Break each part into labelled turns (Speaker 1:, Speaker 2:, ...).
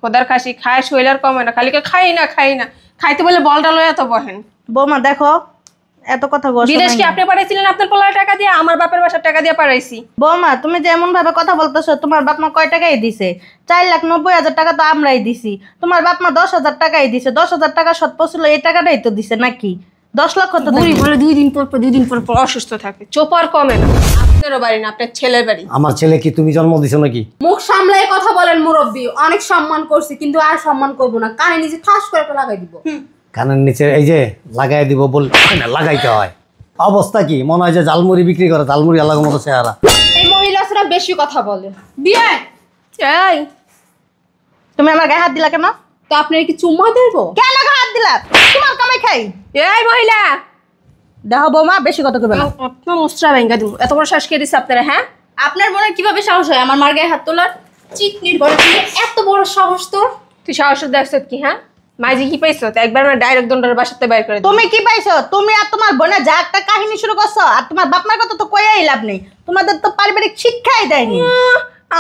Speaker 1: খোদার খাসি খায় শৈলার কমে না, খালি খাই না খাইতে বলে বলটা লয়া তো বহেন।
Speaker 2: বৌমা দেখো এত কথা বলছো।
Speaker 1: বিদেশ কি আপনি পাঠাইছিলেন আপনার পোলার টাকা দিয়ে? আমার বাপের বাসার টাকা দিয়ে পাঠাইছি।
Speaker 2: বৌমা তুমি যেমন ভাবে কথা বলতেছো, তোমার বাপ মা কয় টাকাই দিছে? 4,90,000 টাকা তো আমরাই দিছি। তোমার বাপ মা 10,000 টাকাই দিছে। 10,000 টাকা সৎ ছিল, এই টাকাটাই তো দিছে নাকি? 10 লক্ষ তো
Speaker 1: বুড়ি বলে 2 দিন পর অসুস্থ থাকে, চোপার কমে না। আপনারও বাড়ি না, আপনার ছেলের বাড়ি।
Speaker 3: আমার ছেলে কি তুমি জন্ম দিছো নাকি?
Speaker 4: মুখ সামলাই কথা বলেন মুরব্বী। অনেক সম্মান করছি কিন্তু আর সম্মান করব না। কানে নিচে ঠাস করে একটা লাগাই দিব।
Speaker 3: কানের নিচে এই যে লাগাই দিব বল না, লাগাইতে হয়। অবস্থা কি মনে হয় যে জালমুড়ি বিক্রি করে, জালমুড়ি আলাদা মতো চেহারা।
Speaker 4: এই মহিলারা বেশি কথা বলে। বিয়ে
Speaker 1: এই
Speaker 2: তুমি আমার গায়ে হাত দিলা কেন?
Speaker 4: তো আপনার কি চুম্মা দেবো?
Speaker 2: কেন গায়ে হাত দিলা? তোমার কামাই খাই।
Speaker 1: এই মহিলা
Speaker 2: দেখো বৌমা বেশি কথা কইবে না।
Speaker 1: আপনার মুস্ত্রা ভেঙ্গা দিব। এত বড় শ্বাস কে দিছে আপনারা? হ্যাঁ,
Speaker 4: আপনার বোনের কিভাবে সাহস হয় আমার মার গায়ে হাত তোলার? চিকনির ঘরে থেকে এত বড় সাহস তোর?
Speaker 1: তুই সাহস দেখছ কি? হ্যাঁ, মাইজি কি পাইছো? তো একবার না ডাইরেক্ট দন্ডার বাসাতে বাইর করে দিই।
Speaker 2: তুমি কি পাইছো? তুমি আর তোমার বোনে যা একটা কাহিনী শুরু করছো, আর তোমার বাপ মার কথা তো কইয়াই লাভ নেই। তোমাদের তো পারিবারিক শিক্ষাই দেয়নি।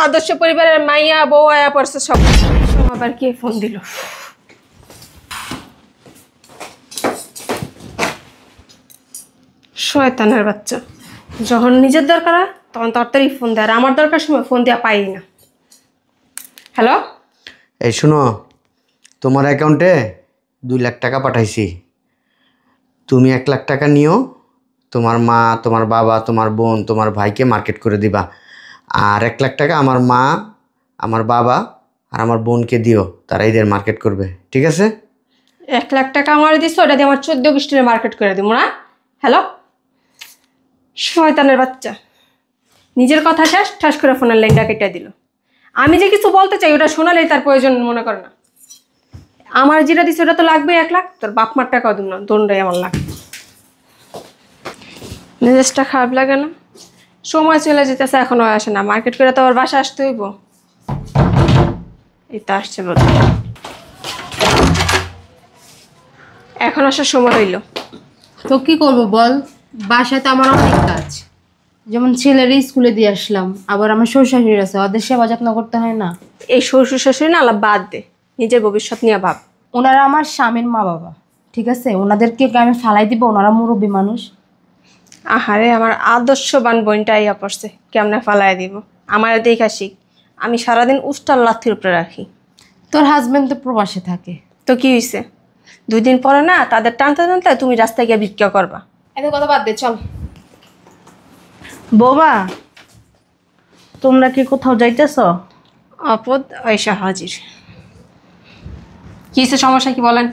Speaker 1: আদর্শ পরিবারের মাইয়া বউ আয়া পড়ছে সব। আবার কে ফোন দিল? শয়তানের বাচ্চা, যখন নিজের দরকার হয় তখন তাড়াতাড়ি ফোন দেয়, আর আমার দরকার সময় ফোন দেওয়া পাই না। হ্যালো,
Speaker 5: এই শোনো, তোমার অ্যাকাউন্টে 2 লাখ টাকা পাঠাইছি। তুমি 1 লাখ টাকা নিও, তোমার মা, তোমার বাবা, তোমার বোন, তোমার ভাইকে মার্কেট করে দিবা। আর 1 লাখ টাকা আমার মা, আমার বাবা আর আমার বোনকে দিও, তারা এদের মার্কেট করবে, ঠিক আছে?
Speaker 1: 1 লাখ টাকা আমার দিচ্ছে, ওটা দিয়ে আমার 14 গোষ্ঠীর মার্কেট করে দিব না। হ্যালো, শয়তানের বাচ্চা, নিজের কথা শেষ ঠাস করে ফোনের লাইনটা কেটে দিল। আমি যে কিছু বলতে চাই ওটা শোনালেই তার প্রয়োজন মনে করে না। আমার যেটা দিচ্ছে ওটা তো লাগবে 1 লাখ, তোর বাপ মার টাকাও দিব না, দণ্ডই আমার লাগবে। মেজাজটা খারাপ লাগে না? সময় চলে যেতেছে, এখনো আসে না। মার্কেট করে তো আবার বাসা আসতে হইব। এই তো আসছে বল, এখন আসার সময় হইল।
Speaker 4: তো কি করব বল, বাসায় তো আমার অনেক কাজ। যেমন ছেলের স্কুলে দিয়ে আসলাম, আবার আমার শ্বশুর শাশুড়ি আছে, ওদের সেবা যত্ন করতে হয় না?
Speaker 1: এই শ্বশুর শাশুড়ি না আলাপ বাদ দে, নিজের ভবিষ্যৎ নিয়ে ভাব।
Speaker 4: ওনারা আমার স্বামীর মা বাবা, ঠিক আছে? ওনাদেরকে আমি ফালাই দিব? ওনারা মুরব্বী মানুষ।
Speaker 1: আহারে, আমার আদর্শবান বোনটা আইয়া পড়ছে, কেমনে ফালাই দিব? আমার দেখা শিখ, আমি সারাদিন উষ্টার লাথির উপরে রাখি।
Speaker 4: তোর হাজবেন্ড তো প্রবাসে থাকে।
Speaker 1: তো কি হয়েছে? 2 দিন পরে না তাদের টানতে টানতে তুমি রাস্তায় গিয়ে ভিক্ষা করবা।
Speaker 4: এত কথা বাদ দে, চল।
Speaker 2: বৌমা তোমরা কি কোথাও যাইতেছো?
Speaker 1: আপদ আয়সা হাজির। কি হয়েছে, সমস্যা কি বলেন?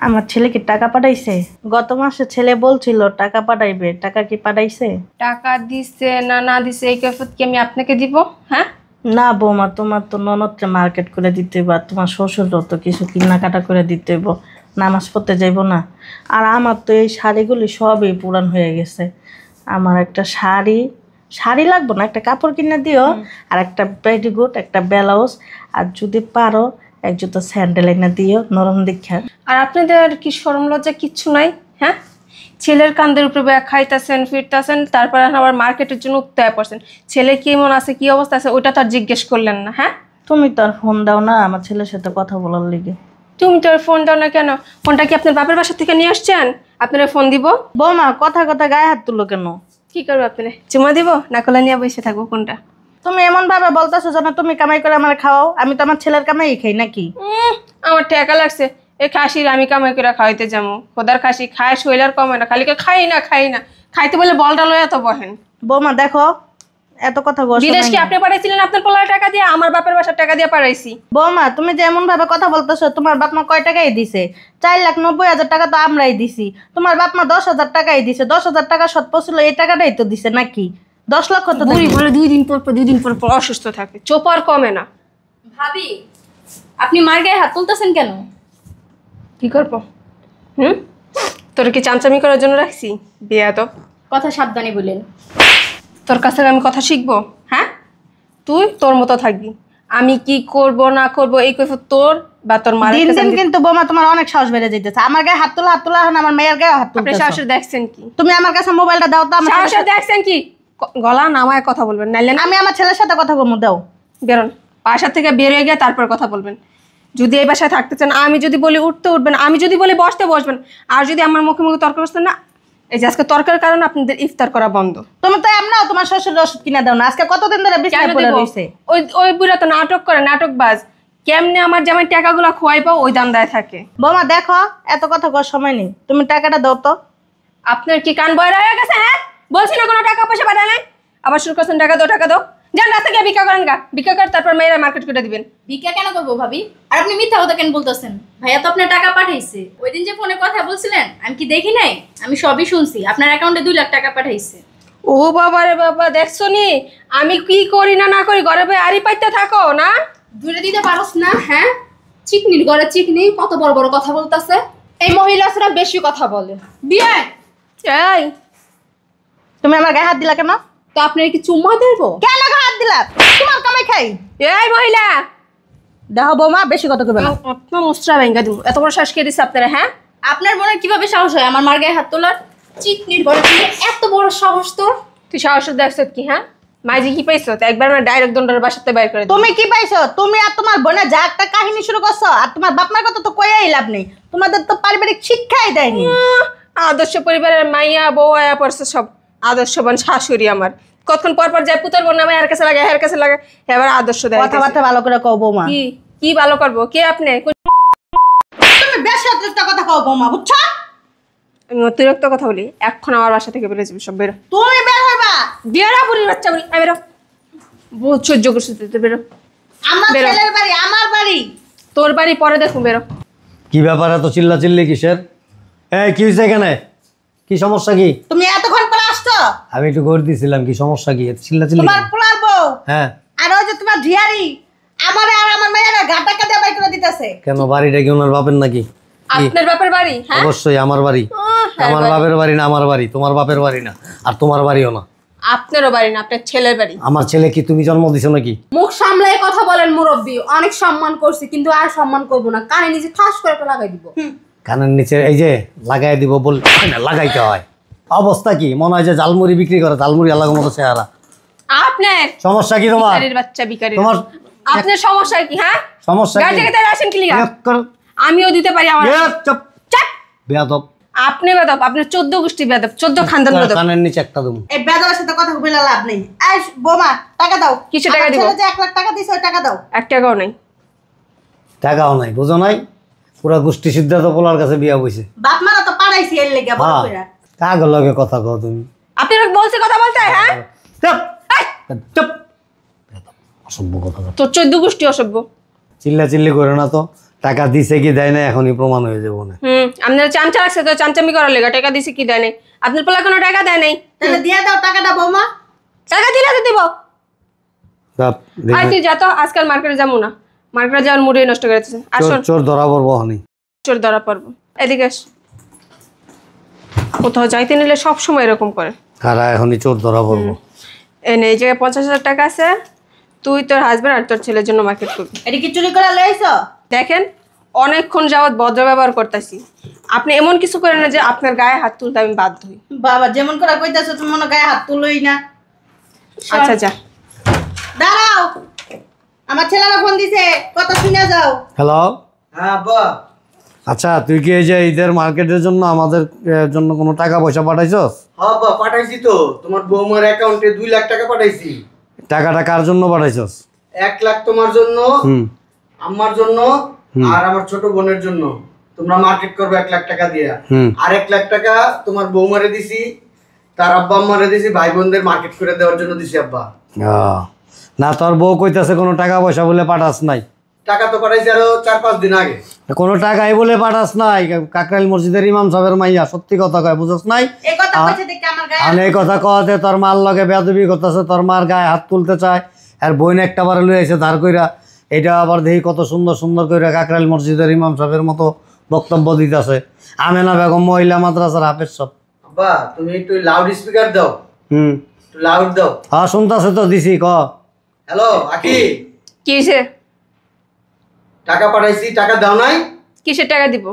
Speaker 2: আমার ছেলে কি টাকা পাঠাইছে? গত মাসে ছেলে বলছিল টাকা পাঠাইবে, টাকা কি পাঠাইছে?
Speaker 1: টাকা দিছে না না দিছে এই কৈফিয়ত কি আমি আপনাকে দিব? হ্যাঁ
Speaker 2: না বৌমা, তোমার তো ননদকে মার্কেট করে দিতে হইব, আর তোমার শ্বশুরও তো কিছু কেনাকাটা করে দিতে হইব, নামাজ পড়তে যাইব না? আর আমার তো এই শাড়িগুলি সবই পুরান হয়ে গেছে। আমার একটা শাড়ি লাগবো না, একটা কাপড় কিনে দিও, আর একটা পেটিকোট, একটা ব্লাউজ, আর যদি পারো এক জুতো স্যান্ডেল এনে দিও নরম দীক্ষা।
Speaker 1: আর আপনাদের কি শরম লজ্জা কিচ্ছু নাই? হ্যাঁ, ছেলের কান্দের উপরে ব্যাগ খাইতেছেন ফিরতেছেন, তারপরে আবার মার্কেটের জন্য উঠতে পড়ছেন। ছেলে কেমন আছে, কি অবস্থা আছে, ওইটা তো আর জিজ্ঞেস করলেন না। হ্যাঁ,
Speaker 2: তুমি তো আর ফোন দাও না আমার ছেলের সাথে কথা বলার লিগে।
Speaker 1: তুমি তো আর ফোন দাও না কেন? ফোনটা কি আপনার বাপের বাসা থেকে নিয়ে আসছেন? আপনারা ফোন দিব?
Speaker 2: বৌমা কথা গায়ে হাত তুলো কেন?
Speaker 1: কি করবো আপনি? চুমা দিব না কলা নিয়ে বসে থাকবো? কোনটা?
Speaker 2: তুমি এমন ভাবে বলতেছো যেন তুমি কামাই করে আমার খাওয়াও। আমি তো আমার ছেলের কামাই খাই নাকি?
Speaker 1: আমার ঠেকা লাগছে। এই খাসির আমি কামাই করে খাওয়াইতে যাবো? খোদার খাসি খায় শৈলার কমে না, খালি খাই না খাইতে বলে বলটা লয়া তো বহেন।
Speaker 2: বৌমা দেখো এত কথা বলছো।
Speaker 1: বিদেশ কি আপনি পাঠাইছিলেন আপনার পোলার টাকা দিয়ে? আমার বাপের বাসার টাকা দিয়ে পাঠাইছি।
Speaker 2: বৌমা তুমি যে এমন ভাবে কথা বলতেছো, তোমার বাপ মা কয় টাকাই দিছে? 4,90,000 টাকা তো আমরাই দিছি। তোমার বাপ মা 10,000 টাকাই দিছে। 10,000 টাকা সৎ ছিল, এই টাকাটাই তো দিছে নাকি? 10 লক্ষ তো
Speaker 1: বুড়ি বলে 2 দিন পর অসুস্থ থাকে, চোপার কমে না।
Speaker 4: ভাবি, আপনি মার গায়ে হাত তুলতেছেন কেন?
Speaker 1: কি করবো? তোর কি চামচামি করার জন্য রাখছি? বেয়াদব,
Speaker 4: কথা সাবধানে বলেন।
Speaker 1: তোর কাছ থেকে আমি কথা শিখবো? হ্যাঁ, তুই তোর মতো থাকবি। আমি কি করব না করব এই কৈফিয়ত তোর বা তোর মার।
Speaker 2: দিন দিন কিন্তু বৌমা তোমার অনেক সাহস বেড়ে যাইতেছে। আমার গায়ে হাত তোলা এখন আমার মেয়ের গায়ে হাত
Speaker 1: আপনি
Speaker 2: তুলতেছো।
Speaker 1: শাশুড়ি দেখছেন কি?
Speaker 2: তুমি আমার কাছে মোবাইলটা দাও তো। আমার
Speaker 1: শাশুড়ি দেখছেন কি? গলা নামায় কথা বলবেন, নাইলে
Speaker 2: আমি আমার ছেলের সাথে কথা বলবো। দাও,
Speaker 1: বেরোন বাসা থেকে, বের হয়ে গিয়ে তারপর কথা বলবেন। যদি এই বাসায় থাকতে চান, আমি যদি বলি উঠতে উঠবেন, আমি যদি বলি বসতে বসবেন, আর যদি আমার মুখে মুখে তর্ক করতেন না, এই যে আজকে তর্কের কারণে আপনাদের ইফতার করা বন্ধ।
Speaker 2: তুমি তো এমনও তোমার শ্বশুরের ওষুধ কিনে দাও না, আজকে কতদিন ধরে বিছানায়
Speaker 1: কেন
Speaker 2: পড়ে
Speaker 1: দিব?
Speaker 2: রইছে।
Speaker 1: ওই ওই বুড়া তো নাটক করে, নাটকবাজ। কেমনে আমার জামাই টাকাগুলো খোয়াই পাও ওই দাম দেয় থাকে।
Speaker 2: বৌমা দেখো, এত কথা কর সময় নেই, তুমি টাকাটা দাও তো।
Speaker 1: আপনার কি কান বয়রা হয়ে গেছে? হ্যাঁ, বলছি না কোনো টাকা পয়সা পাঠায় নাই, আবার শুরু করছেন টাকা দাও টাকা দাও। যান রাস্তা গিয়ে ভিক্ষা করেন গা, ভিক্ষা কর, তারপর মেয়েরা মার্কেট করে দিবেন।
Speaker 6: ভিক্ষা কেন করবো ভাবি? আর আপনি মিথ্যা কথা কেন বলতেছেন? ভাইয়া তো আপনার টাকা পাঠাইছে। ওই দিন যে ফোনে কথা বলছিলেন আমি কি দেখি নাই? আমি সবই শুনছি। আপনার অ্যাকাউন্টে 2 লাখ টাকা পাঠাইছে।
Speaker 1: ও বাবা রে বাবা, দেখছো নি আমি কি করি না না করি, ঘরে বই আড়ি পাইতে থাকো না।
Speaker 4: দূরে দিতে পারোস না? হ্যাঁ, চিকনির ঘরে চিকনি কত বড় বড় কথা বলতেছে। এই মহিলারা বেশি কথা বলে। বিয়ে
Speaker 1: এই
Speaker 2: তুমি আমার গায়ে হাত দিলা কেন?
Speaker 4: তো আপনার কি চুম্মা দেবো?
Speaker 2: কেন গায়ে হাত দিলা? তোমার কামাই খাই।
Speaker 1: এই মহিলা,
Speaker 2: দেখো বৌমা, বেশি কথা কইবে না।
Speaker 1: আপনার মুস্ত্রা ভেঙ্গা দিব। এত বড় শ্বাস খেয়ে দিচ্ছে আপনারা? হ্যাঁ,
Speaker 6: আপনার বোনের কিভাবে সাহস হয় আমার মার গায়ে হাত তোলার?
Speaker 4: চিকনির ঘরে চিকনি, এত বড় সাহস তোর?
Speaker 1: তুই সাহস দেখছো কি? হ্যাঁ, মাইজি কি পাইছো? তো একবার না ডাইরেক্ট দণ্ডের বাসাতে বাইর করে দিই।
Speaker 2: তুমি কি পাইছো? তুমি আর তোমার বোনের যা একটা কাহিনী শুরু করছো, আর তোমার বাপ মার কথা তো কইয়াই লাভ নেই। তোমাদের তো পারিবারিক শিক্ষাই দেয়নি।
Speaker 1: আদর্শ পরিবারের মাইয়া বউ আয়া পড়ছে সব। আদর্শবান শাশুড়ি আমার, কতক্ষণ পর পর যায় পুতর বোন নামে এর কাছে লাগে, এর কাছে লাগে, এবার আদর্শ দেয়।
Speaker 2: কথাবার্তা ভালো করে কও বৌমা।
Speaker 1: কি কি ভালো করবো? কে আপনি?
Speaker 2: তুমি বেশি অতিরিক্ত কথা কও বৌমা, বুঝছো?
Speaker 1: আমি অতিরিক্ত কথা বলি, এখন আমার বাসা থেকে বেরো যাবে সব। বেরো
Speaker 2: তুমি বের হইবা।
Speaker 1: বেরো বুড়ির বাচ্চা বুড়ি, বেরো। বহুত সহ্য করছিস তুই, বেরো।
Speaker 2: আমার
Speaker 1: বেরো।
Speaker 2: ছেলের বাড়ি, আমার বাড়ি।
Speaker 1: তোর বাড়ি পরে দেখুন, বেরো।
Speaker 3: কি ব্যাপার এত চিল্লা চিল্লি কিসের? এই কি হয়েছে এখানে? কি সমস্যা কি?
Speaker 2: তুমি এতক্ষণ পরে আসছো?
Speaker 3: আমি একটু গড় দিছিলাম, কি সমস্যা কি? এত চিল্লা চিল্লি
Speaker 2: তোমার পোলার বউ
Speaker 3: হ্যাঁ,
Speaker 2: আর ওই যে তোমার ঝিয়ারি আমারে আর আমার মেয়েরা ঘাটা কাটে বাই করে দিতেছে।
Speaker 3: কেন বাড়িটা কি ওনার বাপের নাকি? কি?
Speaker 1: আপনার বাপের বাড়ি? হ্যাঁ,
Speaker 3: অবশ্যই আমার বাড়ি। আমার বাপের বাড়ি না, আমার বাড়ি। তোমার বাপের বাড়ি না, আর তোমার বাড়িও না।
Speaker 1: আপনারও বাড়ি না, আপনার ছেলের বাড়ি।
Speaker 3: আমার ছেলে কি তুমি জন্ম দিছো নাকি?
Speaker 4: মুখ সামলাই কথা বলেন মুরব্বী। অনেক সম্মান করছি, কিন্তু আর সম্মান করবো না। কানে নিজে ঠাস করে একটা লাগাই দিব।
Speaker 3: কানের নিচে এই যে লাগাই দিব বল না, লাগাইতে হয়। অবস্থা কি? মনে হয় যে ঝালমুড়ি বিক্রি করে, ঝালমুড়ি আলাদা মতো চেহারা।
Speaker 1: আপনার
Speaker 3: সমস্যা কি তোমার?
Speaker 1: বিকারির বাচ্চা, বিকারি।
Speaker 3: তোমার
Speaker 1: আপনার সমস্যা কি? হ্যাঁ,
Speaker 3: সমস্যা
Speaker 1: গাড়ি
Speaker 3: কি?
Speaker 1: থেকে তারা আসেন কি লিগা? আমিও দিতে পারি আমার।
Speaker 3: চুপ
Speaker 1: চাপ।
Speaker 3: বেয়াদব।
Speaker 1: আপনি বেদব, আপনার 14 গোষ্ঠী বেদব, 14 খানদান বেদব।
Speaker 3: কানের নিচে একটা দেবো।
Speaker 2: এই বেদবের সাথে কথা বলে লাভ নেই। এই বৌমা, টাকা দাও।
Speaker 1: কিসের টাকা
Speaker 2: আমার
Speaker 1: দিব?
Speaker 2: ছেলে যে 1 লাখ টাকা দিছে, ওই টাকা দাও।
Speaker 1: 1 টাকাও নাই।
Speaker 3: টাকাও নাই, বুঝো নাই? পুরা গোষ্ঠী সিদ্ধান্ত পোলার কাছে বিয়া বইছে।
Speaker 2: বাপ মারা তো পাড়াইছি এর লেগে বড়
Speaker 3: হ্যাঁ,
Speaker 2: কইরা।
Speaker 3: কাগর লগে কথা কও তুমি।
Speaker 1: আপনি লোক বলছে কথা বলতে, হ্যাঁ?
Speaker 3: চুপ চুপ। বেয়াদব, অসভ্য কথা কও।
Speaker 1: তো 14 গোষ্ঠী অসভ্য।
Speaker 3: চিল্লা চিল্লি করে না তো। টাকা দিছে কি দেয় না এখনই প্রমাণ হয়ে যাবো না।
Speaker 1: আপনার চাঞ্চা লাগছে তো, চাঞ্চামি করার লেগা টাকা দিছে কি দেয় নাই? আপনার পোলা কোনো টাকা দেয় নাই।
Speaker 2: তাহলে দিয়ে দাও টাকাটা বৌমা।
Speaker 1: টাকা দিলে তো দিব।
Speaker 3: বাপ,
Speaker 1: আর তুই যা তো, আজকাল মার্কেটে যাবো না। মার্কেটে যাওয়ার মুড়ে নষ্ট করে দিচ্ছে। আসুন,
Speaker 3: চোর ধরা পড়বো হনি।
Speaker 1: চোর ধরা পড়বো। এদিকে আস। কোথাও যাইতে নিলে সব সময় এরকম করে।
Speaker 3: কারা এখনই চোর ধরা পড়বো।
Speaker 1: এনে এই জায়গায় 50,000 টাকা আছে, তুই তোর হাজবেন্ড আর তোর ছেলের জন্য মার্কেট করবি।
Speaker 2: এটা কি চুরি করে লইছো?
Speaker 1: দেখেন, অনেকক্ষণ যাবৎ ভদ্র ব্যবহার করতেছি, আপনি এমন কিছু করেন না যে আপনার গায়ে হাত তুলতে আমি বাধ্য হই।
Speaker 2: বাবা যেমন করে কইতাছো তুমি মনে গায়ে হাত তুলই না।
Speaker 1: আচ্ছা যা।
Speaker 2: দাঁড়াও, আমার ছেলেরা ফোন দিছে, কথা শুনে যাও।
Speaker 3: হ্যালো।
Speaker 5: হ্যাঁ আব্বা।
Speaker 3: আচ্ছা, তুই কি এই যে ঈদের মার্কেটের জন্য আমাদের জন্য কোনো টাকা পয়সা পাঠাইছস?
Speaker 5: হ্যাঁ আব্বা, পাঠাইছি তো। তোমার বৌমার অ্যাকাউন্টে 2 লাখ টাকা পাঠাইছি।
Speaker 3: টাকাটা কার জন্য পাঠাইছস?
Speaker 5: 1 লাখ তোমার জন্য,
Speaker 3: হুম।
Speaker 5: আমার জন্য, আর আমার ছোট বোনের জন্য। তোমরা মার্কেট করবে 1 লাখ টাকা দিয়ে।
Speaker 3: হুম।
Speaker 5: আর 1 লাখ টাকা তোমার বৌমারে দিছি, তার আব্বা আম্মারে দিছি, ভাই বোনদের মার্কেট করে দেওয়ার জন্য দিছি আব্বা।
Speaker 3: না, তোর বউ কইতাছে কোনো টাকা পয়সা বলে পাঠাস নাই।
Speaker 5: টাকা তো পাঠাইছি আরো 4-5 দিন আগে।
Speaker 3: কোনো টাকাই বলে পাঠাস নাই। কাকরাইল মসজিদের ইমাম সাহেবের মাইয়া সত্যি কথা কয়, বুঝছ নাই?
Speaker 2: এই কথা কইছে দেখে আমার গায়ে
Speaker 3: আর এই কথা কওয়াতে তোর মার লগে বেয়াদবি করতেছে, তোর মার গায়ে হাত তুলতে চায়। আর বোন একটা বারে লই আইছে ধার কইরা। এটা আবার দেখি কত সুন্দর সুন্দর কইরা কাকরাইল মসজিদের ইমাম সাহেবের মতো বক্তব্য দিতেছে। আমেনা বেগম মহিলা মাদ্রাসার হাফেজ সব।
Speaker 5: আব্বা তুমি একটু লাউড স্পিকার দাও,
Speaker 3: হুম।
Speaker 5: একটু লাউড দাও।
Speaker 3: হ্যাঁ শুনতেছে তো, দিছি ক।
Speaker 5: হ্যালো আকি,
Speaker 1: কিসের
Speaker 5: টাকা পাঠাইছি, টাকা দাও নাই?
Speaker 1: কিসের টাকা দিব?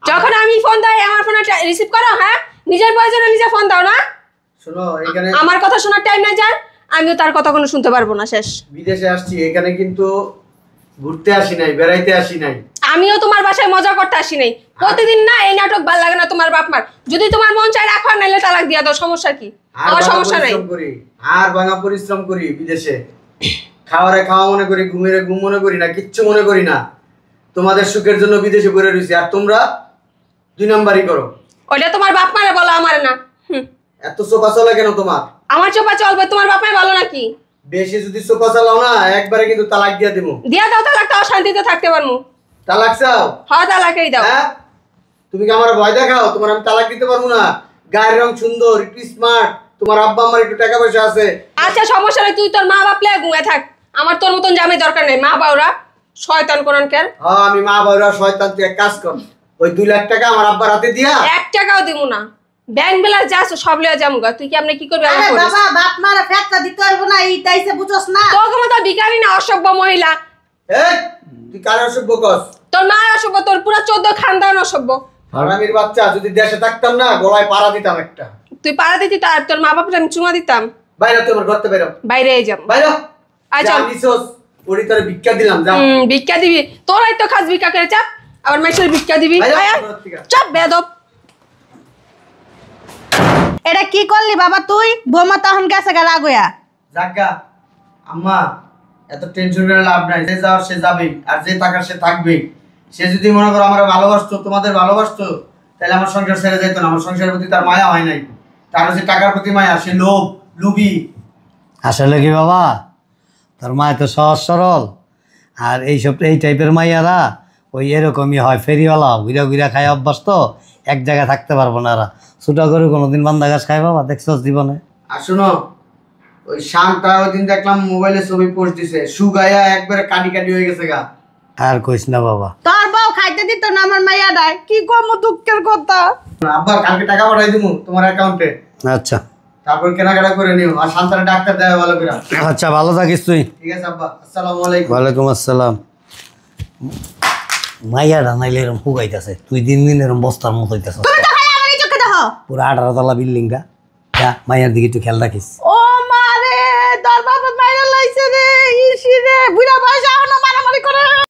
Speaker 1: যখন আমি ফোন দেয় আমার ফোন রিসিভ করো। হ্যাঁ, নিজের প্রয়োজনে নিজে ফোন দাও না।
Speaker 5: শোনো, এখানে
Speaker 1: আমার কথা শোনার টাইম না যান, আমিও তার কথা কোনো শুনতে পারবো না। শেষ।
Speaker 5: বিদেশে আসছি, এখানে কিন্তু ঘুরতে আসি নাই, বেড়াইতে আসি নাই।
Speaker 1: আমিও তোমার বাসায় মজা করতে আসি নাই। প্রতিদিন না এই নাটক ভাল লাগে না তোমার বাপ মার। যদি তোমার মন চায় রাখো, আর নাইলে তালাক দিয়া দাও, সমস্যা কি? আমার সমস্যা নাই।
Speaker 5: আর ভাঙা পরিশ্রম করি বিদেশে, খাওয়ারে খাওয়া মনে করি, ঘুমের ঘুম মনে করি না, কিচ্ছু মনে করি না। তোমাদের সুখের জন্য বিদেশে ঘুরে রয়েছি, আর তোমরা 2 নাম্বারই করো।
Speaker 1: ওইটা তোমার বাপ মারে বলো, আমার না।
Speaker 5: এত চোপা চলে কেন তোমার?
Speaker 1: আমার চোপা চলবে, তোমার বাপ মারে বলো নাকি?
Speaker 5: বেশি যদি চোপা চালাও না, একবারে কিন্তু তালাক দিয়া দেবো।
Speaker 1: দিয়া দাও তালাক, তাও শান্তিতে থাকতে পারবো।
Speaker 5: তালাক চাও?
Speaker 1: হ্যাঁ, তালাকই দাও।
Speaker 5: হ্যাঁ, তুমি কি আমার ভয় দেখাও? তোমার আমি তালাক দিতে পারবো না। গায়ের রং সুন্দর, একটু স্মার্ট, তোমার আব্বা আমার একটু টাকা পয়সা আছে।
Speaker 1: আচ্ছা, সমস্যা নেই, তুই তোর মা বাপ লিয়ে ঘুমায় থাক। আমার তোর মতন জামাই দরকার নেই। মা বাউরা শয়তান কোরআন কেন?
Speaker 5: হ্যাঁ, আমি মা বাবা শয়তান। তুই এক কাজ কর, ওই 2 লাখ টাকা আমার আব্বার হাতে দিয়া।
Speaker 1: 1 টাকাও দিব না। ব্যাংক ব্যালেন্স যা আছে সব লিয়ে যামুগা। তুই কি আপনি কি করবি?
Speaker 2: আরে বাবা, বাপ মারা ফেটটা দিতে হইব না, এইটাইছে বুঝছস না?
Speaker 1: তোর মতো ভিখারি না, অসভ্য মহিলা।
Speaker 5: এই, তুই কার অসভ্য কস?
Speaker 1: তোর মা অসভ্য, তোর পুরো 14 খানদান অসভ্য।
Speaker 5: হারামির বাচ্চা, যদি দেশে থাকতাম না গলায় পাড়া দিতাম একটা।
Speaker 1: তুই পাড়া দিতি, তার তোর মা বাপরে আমি চুমা দিতাম।
Speaker 5: বাইরে তুই আমার ঘরতে বেরো।
Speaker 1: বাইরে যাম।
Speaker 5: বাইরে।
Speaker 1: আচ্ছা।
Speaker 5: যা নিছস, ওরি তোরে ভিক্ষা দিলাম, যা।
Speaker 1: ভিক্ষা দিবি? তোরাই তো খাস ভিক্ষা করে, চাপ। আবার মাইসের ভিক্ষা দিবি?
Speaker 5: বাইরে,
Speaker 1: আয়,
Speaker 5: ঘর থেকে।
Speaker 1: চাপ বেদব।
Speaker 2: এটা কি করলি বাবা তুই? বৌমা তখন গেছে গা রাগয়া।
Speaker 5: জাগা, আম্মা এত টেনশন করে লাভ নাই। যে যাওয়ার সে যাবেই, আর যে থাকার সে থাকবেই। সে যদি মনে করো আমার ভালোবাসতো, তোমাদের ভালোবাসতো, তাহলে আমার সংসার ছেড়ে যেত না। আমার সংসারের প্রতি তার মায়া হয় নাই। তার হচ্ছে টাকার প্রতি মায়া, সে লুবি।
Speaker 3: আসলে কি বাবা, তোর মায় তো সহজ সরল, আর এই টাইপের মাইয়ারা ওই এরকমই হয়। ফেরিওয়ালা ঘুরা ঘুরা খায় অভ্যাস তো, এক জায়গায় থাকতে পারবো না। এরা ছোটা করে কোনোদিন বান্দা গাছ খায় বাবা, দেখছস জীবনে?
Speaker 5: আর শোনো, ওই শানটা ওই দিন দেখলাম মোবাইলে ছবি পোস্ট দিছে, সুগায়া একবারে কাটি কাটি হয়ে গেছে গা।
Speaker 3: আর কইস না বাবা।
Speaker 2: তোর বউ খাইতে দিত না আমার মাইয়াডাই, কি কম দুঃখের কথা।
Speaker 5: আব্বা কালকে টাকা পাঠাই দিমু তোমার অ্যাকাউন্টে।
Speaker 3: আচ্ছা,
Speaker 5: তারপর কেনাকাটা করে নিও, আর শান্তারে ডাক্তার দেয় ভালো করে।
Speaker 3: আচ্ছা, ভালো থাকিস তুই।
Speaker 5: ঠিক আছে আব্বা, আসসালামু আলাইকুম।
Speaker 3: ওয়ালাইকুম আসসালাম। মাইয়ারা নাইলে এরম হুগাইতেছে, তুই দিন দিন এরম বস্তার মতো হইতেছ।
Speaker 2: তুমি তো খালি আমারই চোখে দেখো।
Speaker 3: পুরো 18 তলা বিল্ডিংটা। যা, মাইয়ার দিকে একটু খেয়াল রাখিস।
Speaker 2: ও মারে, তোর বাবা মাইরা লাইছে রে, ইসি রে, বুড়া বয়সে এখনো মারামারি করে।